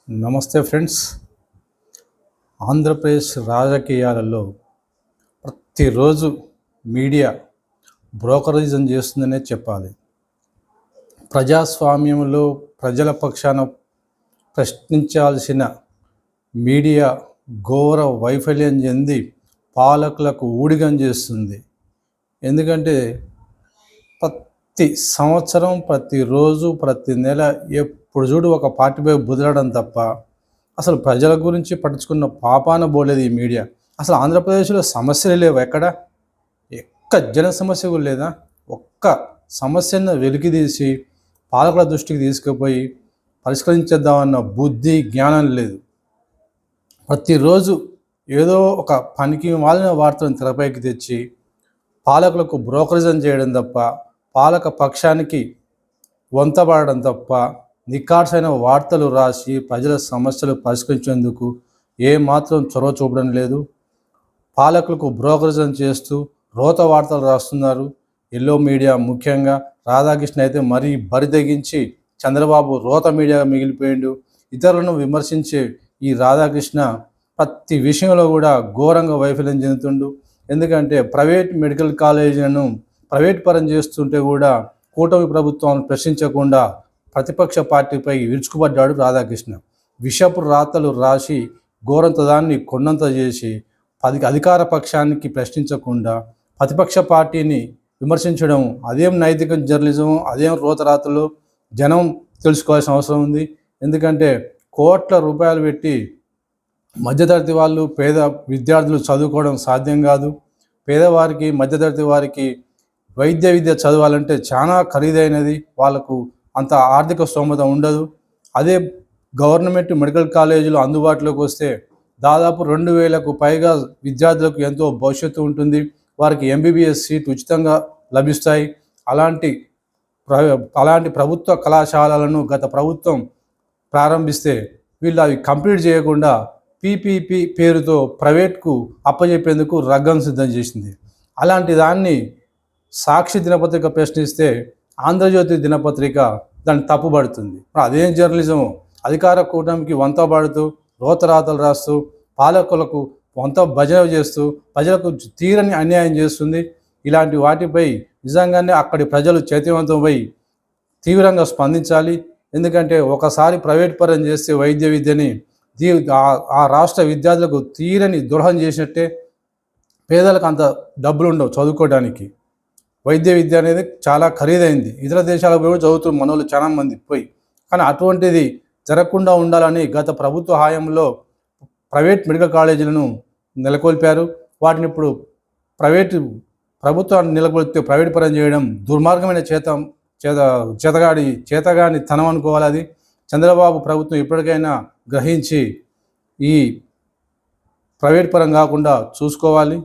నమస్తే ఫ్రెండ్స్. ఆంధ్రప్రదేశ్ రాజకీయాలలో ప్రతిరోజు మీడియా బ్రోకరిజం చేస్తుందనే చెప్పాలి. ప్రజాస్వామ్యంలో ప్రజల పక్షాన ప్రశ్నించాల్సిన మీడియా ఘోర వైఫల్యం చెంది పాలకులకు ఊడిగం చేస్తుంది. ఎందుకంటే ప్రతి సంవత్సరం, ప్రతిరోజు, ప్రతి నెల ఎప్పుడు చూడు ఒక పార్టీపై బుదలడం తప్ప అసలు ప్రజల గురించి పట్టించుకున్న పాపాన పోలేదు ఈ మీడియా. అసలు ఆంధ్రప్రదేశ్లో సమస్యలు లేవు. ఒక్క జన సమస్య కూడా లేదా? ఒక్క సమస్యను వెలికితీసి పాలకుల దృష్టికి తీసుకుపోయి పరిష్కరించేద్దామన్న బుద్ధి, జ్ఞానం లేదు. ప్రతిరోజు ఏదో ఒక పనికి మాలిన వార్తలను తెరపైకి తెచ్చి పాలకులకు బ్రోకరిజం చేయడం తప్ప, పాలక పక్షానికి వంతపడడం తప్ప, నిఖార్సైన వార్తలు రాసి ప్రజల సమస్యలు పరిష్కరించేందుకు ఏమాత్రం చొరవ చూపడం లేదు. పాలకులకు బ్రోకరిజం చేస్తూ రోత వార్తలు రాస్తున్నారు. ఎల్లో మీడియా, ముఖ్యంగా రాధాకృష్ణ అయితే మరీ బరితెగించి చంద్రబాబు రోత మీడియా మిగిలిపోయిండు. ఇతరులను విమర్శించే ఈ రాధాకృష్ణ ప్రతి విషయంలో కూడా ఘోరంగా వైఫల్యం చెందుతుండు. ఎందుకంటే ప్రైవేట్ మెడికల్ కాలేజీలను ప్రైవేట్ పరం చేస్తుంటే కూడా కూటమి ప్రభుత్వాన్ని ప్రశ్నించకుండా ప్రతిపక్ష పార్టీపై విరుచుకుపడ్డాడు రాధాకృష్ణ. విషపు రాతలు రాసి ఘోరంత దాన్ని కొండంత చేసి అధికార పక్షానికి ప్రశ్నించకుండా ప్రతిపక్ష పార్టీని విమర్శించడం అదేం నైతిక జర్నలిజం, అదేం రోతరాతలు జనం తెలుసుకోవాల్సిన అవసరం ఉంది. ఎందుకంటే కోట్ల రూపాయలు పెట్టి మధ్యతరగతి వాళ్ళు, పేద విద్యార్థులు చదువుకోవడం సాధ్యం కాదు. పేదవారికి, మధ్యతరగతి వారికి వైద్య విద్య చదవాలంటే చాలా ఖరీదైనది, వాళ్ళకు అంత ఆర్థిక స్తోమత ఉండదు. అదే గవర్నమెంట్ మెడికల్ కాలేజీలు అందుబాటులోకి వస్తే దాదాపు 2000కు పైగా విద్యార్థులకు ఎంతో భవిష్యత్తు ఉంటుంది. వారికి ఎంబీబీఎస్ సీట్ ఉచితంగా లభిస్తాయి. అలాంటి ప్రభుత్వ కళాశాలలను గత ప్రభుత్వం ప్రారంభిస్తే వీళ్ళు అవి కంప్లీట్ చేయకుండా పీపీపీ పేరుతో ప్రైవేట్కు అప్పచెప్పేందుకు రగ్గం సిద్ధం చేసింది. అలాంటి దాన్ని సాక్షి దినపత్రిక ప్రశ్నిస్తే ఆంధ్రజ్యోతి దినపత్రిక దాన్ని తప్పుపడుతుంది. అదేం జర్నలిజము? అధికార కూటమికి వంతపడుతూ రోతరాతలు రాస్తూ పాలకులకు వంత భజన చేస్తూ ప్రజలకు తీరని అన్యాయం చేస్తుంది. ఇలాంటి వాటిపై నిజంగానే అక్కడి ప్రజలు చైతన్యవంతమై తీవ్రంగా స్పందించాలి. ఎందుకంటే ఒకసారి ప్రైవేట్ పరం చేస్తే వైద్య విద్యని ఆ రాష్ట్ర విద్యార్థులకు తీరని ద్రోహం చేసినట్టే. పేదలకు అంత డబ్బులు ఉండవు చదువుకోవడానికి. వైద్య విద్య అనేది చాలా ఖరీదైంది. ఇతర దేశాలకు కూడా చదువుతున్న మనోళ్ళు చాలా మంది పోయి, కానీ అటువంటిది జరగకుండా ఉండాలని గత ప్రభుత్వ హయాంలో ప్రైవేట్ మెడికల్ కాలేజీలను నెలకొల్పారు. వాటిని ఇప్పుడు ప్రభుత్వాన్ని నెలకొల్పితే ప్రైవేట్ పరం చేయడం దుర్మార్గమైన చేతగాని తనం అనుకోవాలి. అది చంద్రబాబు ప్రభుత్వం ఇప్పటికైనా గ్రహించి ఈ ప్రైవేట్ పరం కాకుండా చూసుకోవాలి.